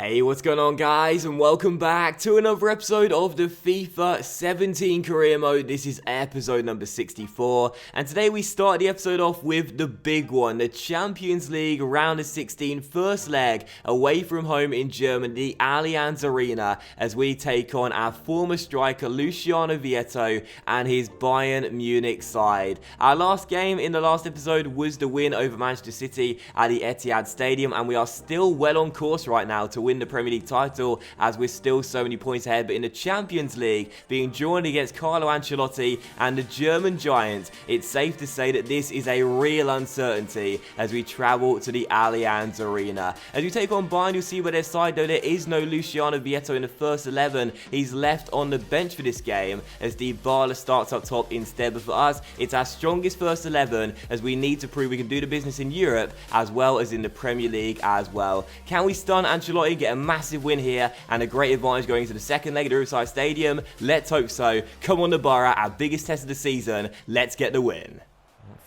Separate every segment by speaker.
Speaker 1: Hey, what's going on guys, and welcome back to another episode of the FIFA 17 career mode. This is episode number 64, and today we start the episode off with the big one, the Champions League round of 16 first leg away from home in Germany, the Allianz Arena, as we take on our former striker Luciano Vietto and his Bayern Munich side. Our last game in the last episode was the win over Manchester City at the Etihad Stadium, and we are still well on course right now to win the Premier League title, as we're still so many points ahead. But in the Champions League, being joined against Carlo Ancelotti and the German Giants, it's safe to say that this is a real uncertainty as we travel to the Allianz Arena. As we take on Bayern, you'll see by their side though there is no Luciano Vietto in the first 11. He's left on the bench for this game as Dybala starts up top instead. But for us, it's our strongest first 11 as we need to prove we can do the business in Europe as well as in the Premier League as well. Can we stun Ancelotti, get a massive win here and a great advantage going into the second leg at the Riverside Stadium? Let's hope so. Come on the Borough, our biggest test of the season. Let's get the win.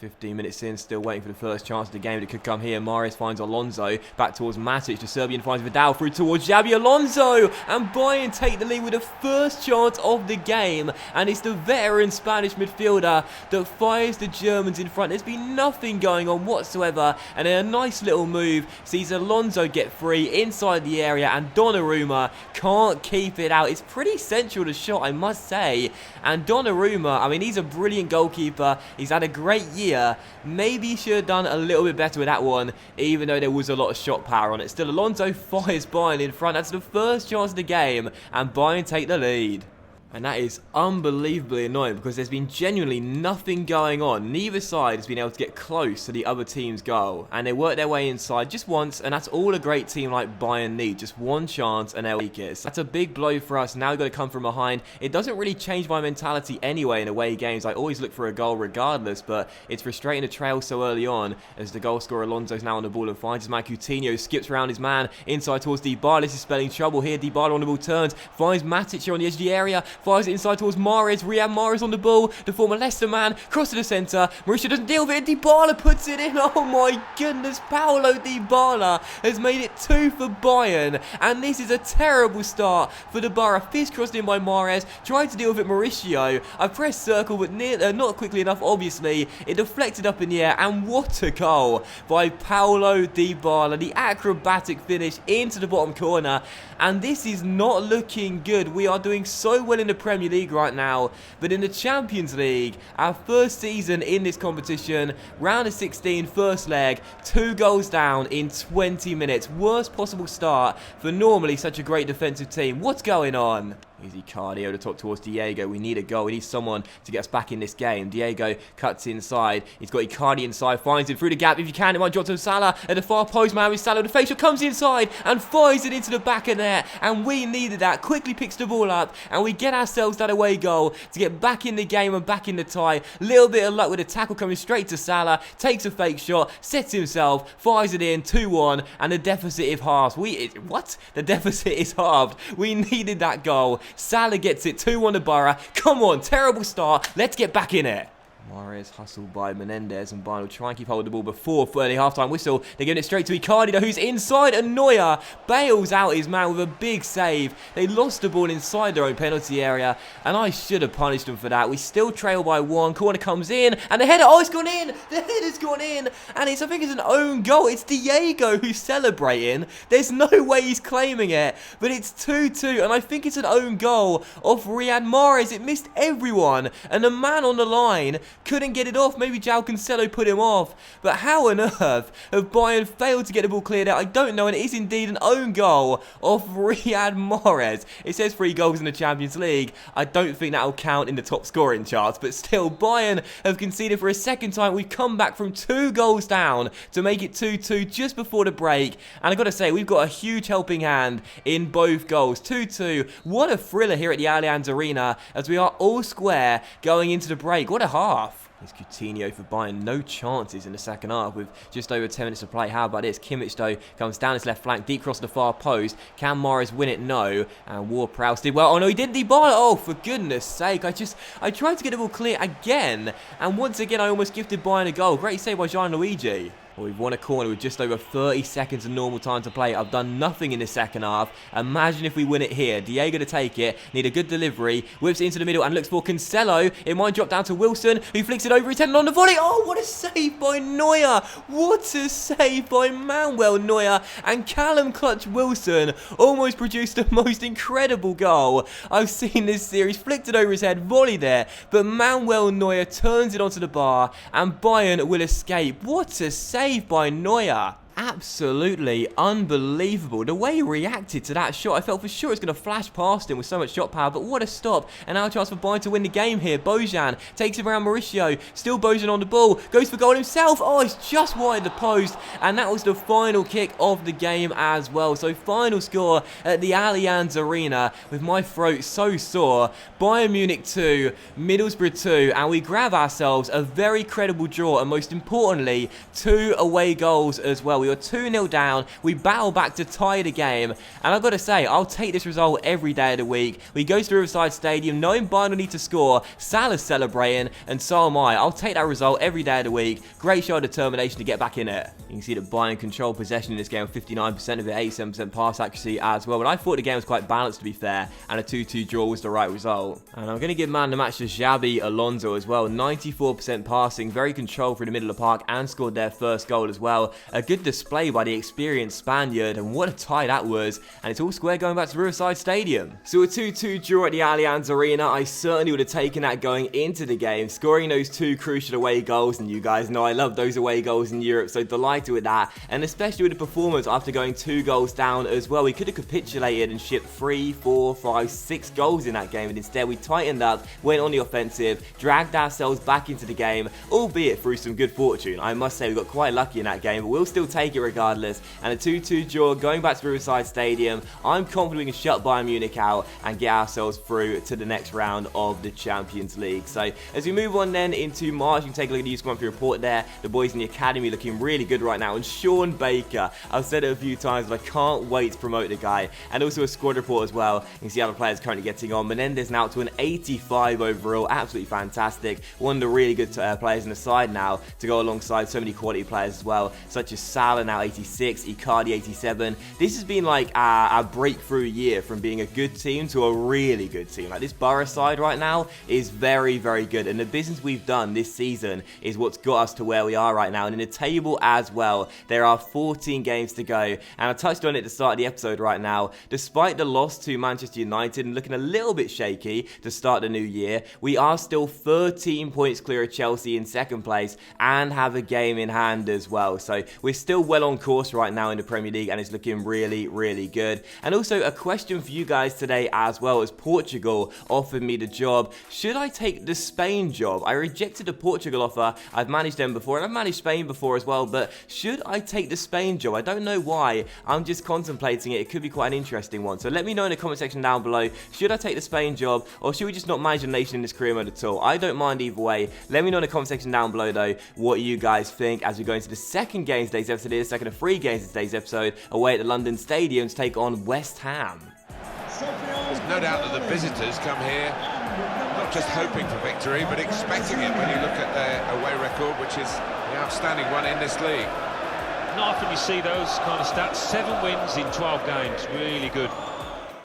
Speaker 1: 15 minutes in, still waiting for the first chance of the game that could come here. Mahrez finds Alonso, back towards Matic. The Serbian finds Vidal, through towards Xabi Alonso. And Bayern take the lead with the first chance of the game. And it's the veteran Spanish midfielder that fires the Germans in front. There's been nothing going on whatsoever. And then a nice little move sees Alonso get free inside the area. And Donnarumma can't keep it out. It's pretty central to shot, I must say. And Donnarumma, I mean, he's a brilliant goalkeeper. He's had a great year. Maybe he should have done a little bit better with that one, even though there was a lot of shot power on it. Still, Alonso fires Bayern in front. That's the first chance of the game, and Bayern take the lead. And that is unbelievably annoying because there's been genuinely nothing going on. Neither side has been able to get close to the other team's goal. And they work their way inside just once, and that's all a great team like Bayern need. Just one chance and they'll take it. So that's a big blow for us. Now we've got to come from behind. It doesn't really change my mentality anyway in away games. I always look for a goal regardless, but it's frustrating to trail so early on as the goal scorer Alonso's now on the ball and finds his man Coutinho, skips around his man inside towards Dybala. This is spelling trouble here. Dybala on the ball turns, finds Matic here on the edge of the area. Fires it inside towards Mahrez. Riyad Mahrez on the ball. The former Leicester man. Cross to the centre. Mauricio doesn't deal with it. Dybala puts it in. Oh my goodness. Paulo Dybala has made it 2 for Bayern. And this is a terrible start for the Borough. Fist crossed in by Mahrez. Tried to deal with it Mauricio. I pressed circle but not quickly enough obviously. It deflected up in the air. And what a goal by Paulo Dybala. The acrobatic finish into the bottom corner. And this is not looking good. We are doing so well in the Premier League right now, but in the Champions League, our first season in this competition, round of 16, first leg, 2 goals down in 20 minutes. Worst possible start for normally such a great defensive team. What's going on? Easy cardio over the top towards Diego. We need a goal. We need someone to get us back in this game. Diego cuts inside. He's got Icardi inside. Finds him through the gap. If you can, it might drop to Salah at the far post. Man with Salah. The facial comes inside and fires it into the back of net. And we needed that. Quickly picks the ball up. And we get ourselves that away goal to get back in the game and back in the tie. Little bit of luck with a tackle coming straight to Salah. Takes a fake shot. Sets himself. Fires it in. 2-1. And the deficit is halved. What? The deficit is halved. We needed that goal. Salah gets it, 2-1 to Borough. Come on, terrible start. Let's get back in it. Mahrez hustled by Menendez, and Bayern will try and keep hold of the ball before early half-time whistle. They're giving it straight to Icardi, who's inside, and Neuer bails out his man with a big save. They lost the ball inside their own penalty area, and I should have punished them for that. We still trail by 1. Corner comes in, and the header, it's gone in! The header's gone in! And I think it's an own goal. It's Diego who's celebrating. There's no way he's claiming it, but it's 2-2, and I think it's an own goal of Riyad Mahrez. It missed everyone, and the man on the line couldn't get it off. Maybe João Cancelo put him off. But how on earth have Bayern failed to get the ball cleared out? I don't know. And it is indeed an own goal of Riyad Mahrez. It says 3 goals in the Champions League. I don't think that will count in the top scoring charts. But still, Bayern have conceded for a second time. We've come back from 2 goals down to make it 2-2 just before the break. And I've got to say, we've got a huge helping hand in both goals. 2-2. What a thriller here at the Allianz Arena as we are all square going into the break. What a half. Here's Coutinho for Bayern. No chances in the second half with just over 10 minutes to play. How about this? Kimmich, though, comes down his left flank, deep cross to the far post. Can Mahrez win it? No. And Ward-Prowse did well. Oh, no, he didn't. Dybala. Oh, for goodness sake. I tried to get the ball clear again. And once again, I almost gifted Bayern a goal. Great save by Gianluigi. Well, we've won a corner with just over 30 seconds of normal time to play. I've done nothing in the second half. Imagine if we win it here. Diego to take it. Need a good delivery. Whips it into the middle and looks for Cancelo. It might drop down to Wilson, who flicks it over. He's heading on the volley. Oh, what a save by Neuer. What a save by Manuel Neuer. And Callum Clutch Wilson almost produced the most incredible goal I've seen this series. Flicked it over his head. Volley there. But Manuel Neuer turns it onto the bar and Bayern will escape. What a save by Neuer. Absolutely unbelievable. The way he reacted to that shot, I felt for sure it was going to flash past him with so much shot power, but what a stop. And now a chance for Bayern to win the game here. Bojan takes it around Mauricio. Still Bojan on the ball. Goes for goal himself. Oh, it's just wide the post. And that was the final kick of the game as well. So final score at the Allianz Arena with my throat so sore. Bayern Munich 2, Middlesbrough 2, and we grab ourselves a very credible draw, and most importantly, 2 away goals as well. We were 2-0 down. We battle back to tie the game. And I've got to say, I'll take this result every day of the week. We go to Riverside Stadium knowing Bayern will need to score. Salah's celebrating, and so am I. I'll take that result every day of the week. Great show of determination to get back in it. You can see that Bayern control possession in this game, 59% of it, 87% pass accuracy as well. But I thought the game was quite balanced, to be fair, and a 2-2 draw was the right result. And I'm going to give man the match to Xabi Alonso as well. 94% passing, very controlled through the middle of the park, and scored their first goal as well. A good display by the experienced Spaniard, and what a tie that was. And it's all square going back to Riverside Stadium. So a 2-2 draw at the Allianz Arena. I certainly would have taken that going into the game, scoring those 2 crucial away goals, and you guys know I love those away goals in Europe, so delighted with that. And especially with the performance after going 2 goals down as well. We could have capitulated and shipped 3, 4, 5, 6 goals in that game, and instead we tightened up, went on the offensive, dragged ourselves back into the game, albeit through some good fortune. I must say we got quite lucky in that game, but we'll still take it regardless. And a 2-2 draw going back to Riverside Stadium. I'm confident we can shut Bayern Munich out and get ourselves through to the next round of the Champions League. So as we move on then into March, you can take a look at the youth squad report there. The boys in the academy looking really good right now. And Sean Baker, I've said it a few times, but I can't wait to promote the guy. And also a squad report as well. You can see how the players currently getting on. Menendez now to an 85 overall. Absolutely fantastic. One of the really good players in the side now to go alongside so many quality players as well, such as Salah now 86, Icardi 87. This has been like a breakthrough year from being a good team to a really good team. Like this Borough side right now is very, very good. And the business we've done this season is what's got us to where we are right now. And in the table as well, there are 14 games to go. And I touched on it at the start of the episode right now. Despite the loss to Manchester United and looking a little bit shaky to start the new year, we are still 13 points clear of Chelsea in second place and have a game in hand as well. So we're still well on course right now in the Premier League, and it's looking really, really good. And also a question for you guys today as well, as Portugal offered me the job. Should I take the Spain job? I rejected the Portugal offer. I've managed them before, and I've managed Spain before as well, but should I take the Spain job? I don't know why. I'm just contemplating it. It could be quite an interesting one. So let me know in the comment section down below. Should I take the Spain job, or should we just not manage a nation in this career mode at all? I don't mind either way. Let me know in the comment section down below though what you guys think as we go into the second game of today's episode, the second of 3 games of today's episode, away at the London Stadium to take on West Ham.
Speaker 2: There's no doubt that the visitors come here not just hoping for victory, but expecting it when you look at their away record, which is the outstanding one in this league.
Speaker 3: Not often you see those kind of stats. 7 wins in 12 games, really good.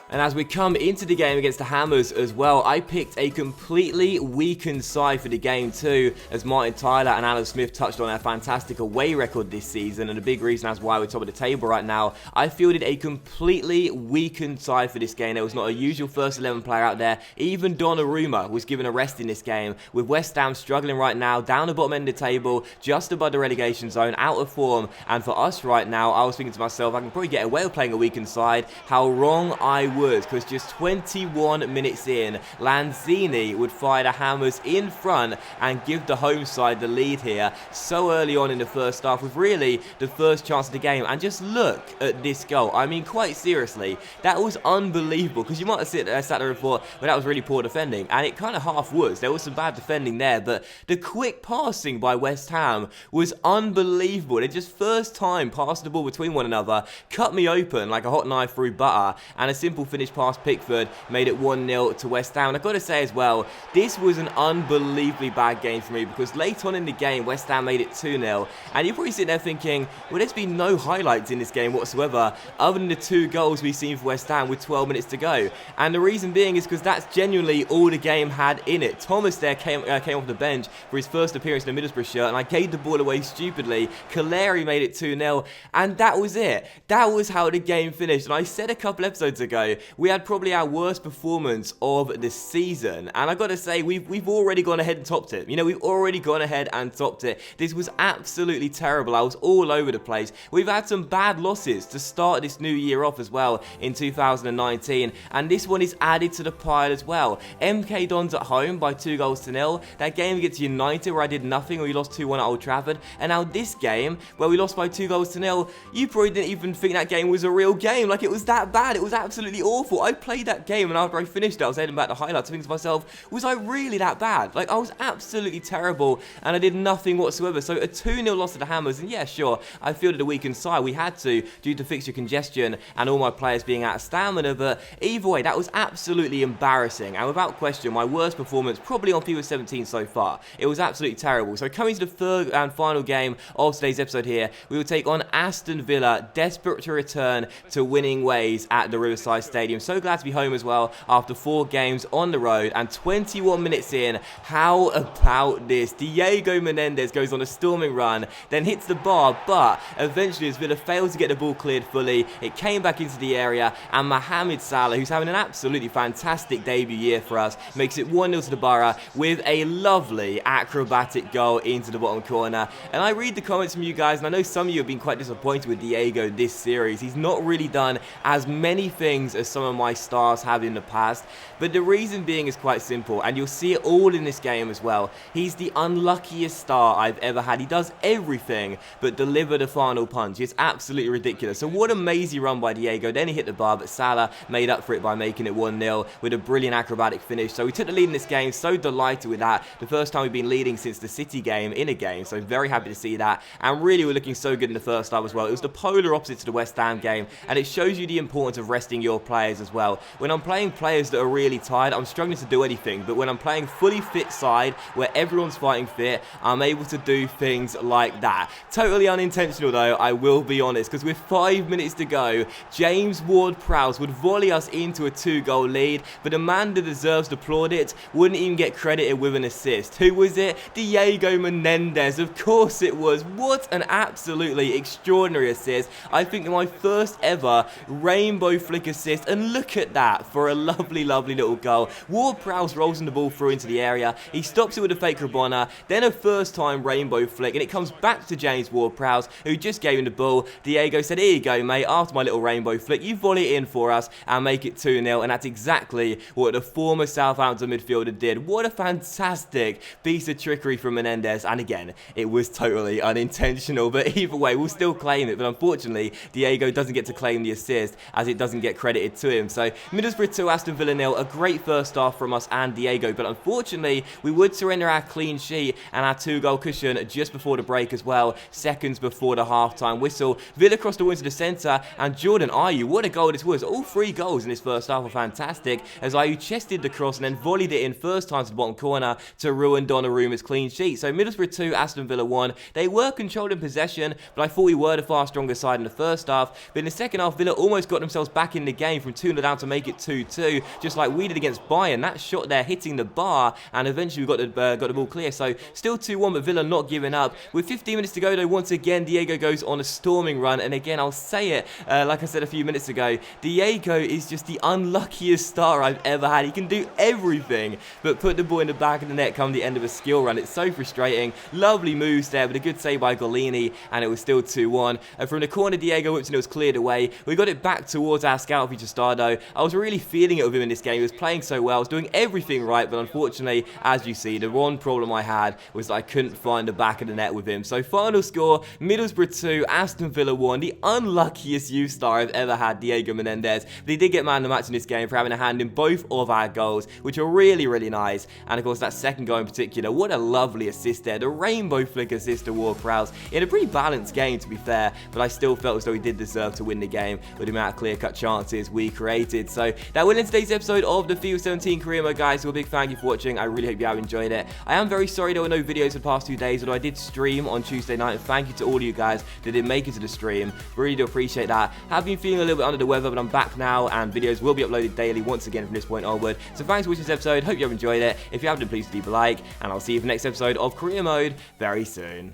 Speaker 1: And as we come into the game against the Hammers as well, I picked a completely weakened side for the game too, as Martin Tyler and Alan Smith touched on their fantastic away record this season, and a big reason as why we're top of the table right now. I fielded a completely weakened side for this game. There was not a usual first 11 player out there. Even Donnarumma was given a rest in this game, with West Ham struggling right now, down the bottom end of the table, just above the relegation zone, out of form. And for us right now, I was thinking to myself, I can probably get away with playing a weakened side. How wrong I was, because just 21 minutes in, Lanzini would fire the Hammers in front and give the home side the lead here so early on in the first half, with really the first chance of the game. And just look at this goal. I mean, quite seriously, that was unbelievable, because you might have sat there and thought, well, that was really poor defending, and it kind of half was. There was some bad defending there, but the quick passing by West Ham was unbelievable. They just first time passed the ball between one another, cut me open like a hot knife through butter, and a simple finish past Pickford made it 1-0 to West Ham. And I've got to say as well, this was an unbelievably bad game for me because late on in the game, West Ham made it 2-0. And you're probably sitting there thinking, well, there's been no highlights in this game whatsoever other than the 2 goals we've seen for West Ham with 12 minutes to go. And the reason being is because that's genuinely all the game had in it. Thomas there came off the bench for his first appearance in the Middlesbrough shirt, and I gave the ball away stupidly. Kaleri made it 2-0, and that was it. That was how the game finished. And I said a couple episodes ago, we had probably our worst performance of the season. And I got to say, we've already gone ahead and topped it. You know, we've already gone ahead and topped it. This was absolutely terrible. I was all over the place. We've had some bad losses to start this new year off as well in 2019, and this one is added to the pile as well. MK Dons at home by 2-0. That game against United where I did nothing, where we lost 2-1 at Old Trafford, and now this game where we lost by 2-0. You probably didn't even think that game was a real game. Like, it was that bad. It was absolutely awful. I played that game, and after I finished it, I was heading back to highlights, thinking to myself, was I really that bad? Like, I was absolutely terrible, and I did nothing whatsoever. So a 2-0 loss to the Hammers, and yeah, sure, I fielded a weakened side. We had to, due to fixture congestion and all my players being out of stamina, but either way, that was absolutely embarrassing, and without question, my worst performance probably on FIFA 17 so far. It was absolutely terrible. So coming to the third and final game of today's episode here, we will take on Aston Villa, desperate to return to winning ways at the Riverside Stadium. So glad to be home as well after 4 games on the road, and 21 minutes in, how about this? Diego Menendez goes on a storming run, then hits the bar, but eventually as Villa failed to get the ball cleared fully, it came back into the area, and Mohamed Salah, who's having an absolutely fantastic debut year for us, makes it 1-0 to the Borough with a lovely acrobatic goal into the bottom corner. And I read the comments from you guys, and I know some of you have been quite disappointed with Diego this series. He's not really done as many things as some of my stars have in the past, but the reason being is quite simple, and you'll see it all in this game as well. He's the unluckiest star I've ever had. He does everything but deliver the final punch. It's absolutely ridiculous. So what a mazy run by Diego. Then he hit the bar, but Salah made up for it by making it 1-0 with a brilliant acrobatic finish. So we took the lead in this game. So delighted with that. The first time we've been leading since the City game in a game. So very happy to see that. And really we're looking so good in the first half as well. It was the polar opposite to the West Ham game. And it shows you the importance of resting your players as well. When I'm playing players that are really tired, I'm struggling to do anything. But when I'm playing fully fit side, where everyone's fighting fit, I'm able to do things like that. Totally unintentional though, I will be honest, because with 5 minutes to go, James Ward-Prowse would volley us into a 2-goal lead, but the man that deserves to plaudits wouldn't even get credited with an assist. Who was it? Diego Menendez. Of course it was. What an absolutely extraordinary assist. I think my first ever rainbow flick assist, and look at that for a lovely, lovely little goal. Ward-Prowse rolls the ball through into the area. He stops it with a fake Rabona, then a first time rainbow flick, and it comes back to James Ward-Prowse, who just gave him the ball. Diego said, here you go, mate, after my little rainbow flick, you volley it in for us and make it 2-0, and that's exactly what the former Southampton midfielder did. What a fantastic piece of trickery from Menendez, and again, it was totally unintentional, but either way, we'll still claim it, but unfortunately, Diego doesn't get to claim the assist, as it doesn't get credited to him. So, Middlesbrough 2, Aston Villa 0, a great first half from us and Diego, but unfortunately, we would surrender our clean sheet and our 2-goal cushion just before the break as well, seconds before the half-time whistle. Villa crossed the wing to the centre, and Jordan Ayew, what a goal this was. All 3 goals in this first half were fantastic, as Ayew chested the cross and then volleyed it in first time to the bottom corner to ruin Donnarumma's clean sheet. So Middlesbrough 2, Aston Villa 1. They were controlling possession, but I thought we were the far stronger side in the first half. But in the second half, Villa almost got themselves back in the game from 2-0 down to make it 2-2, just like we did against Bayern. That shot there hitting the bar, and eventually we got the ball clear. So still 2-1, but Villa not giving up. With 15 minutes to go, though, once again, Diego goes on a storming run. And again, I'll say it, like I said a few minutes ago, Diego is just the unluckiest star I've ever had. He can do everything, but put the ball in the back of the net come the end of a skill run. It's so frustrating. Lovely moves there, but a good save by Golini, and it was still 2-1. And from the corner, Diego whips and it was cleared away. We got it back towards our scout feature star, though. I was really feeling it with him in this game. He was playing so well. I was doing everything right, but unfortunately, as you see, the one problem I had was that I couldn't find the back of the net with him. So final score, Middlesbrough 2, Aston Villa 1. The unluckiest youth star I've ever had, Diego Menendez. But he did get man of the match in this game for having a hand in both of our goals, which are really, really nice. And of course, that second goal in particular, what a lovely assist there. The rainbow flick assist to Ward-Prowse in a pretty balanced game, to be fair, but I still felt as though he did deserve to win the game with the amount of clear-cut chances we created. So that will end today's episode of the FIFA 17 career mode, guys. So a big thank you for watching. I really hope you have enjoyed it. I am very sorry there were no videos for the past 2 days, although I did stream on Tuesday night, and thank you to all of you guys that did make it to the stream. Really do appreciate that. Have been feeling a little bit under the weather, but I'm back now, and videos will be uploaded daily once again from this point onward. So thanks for watching this episode. Hope you have enjoyed it. If you have, then please leave a like, and I'll see you for the next episode of career mode very soon.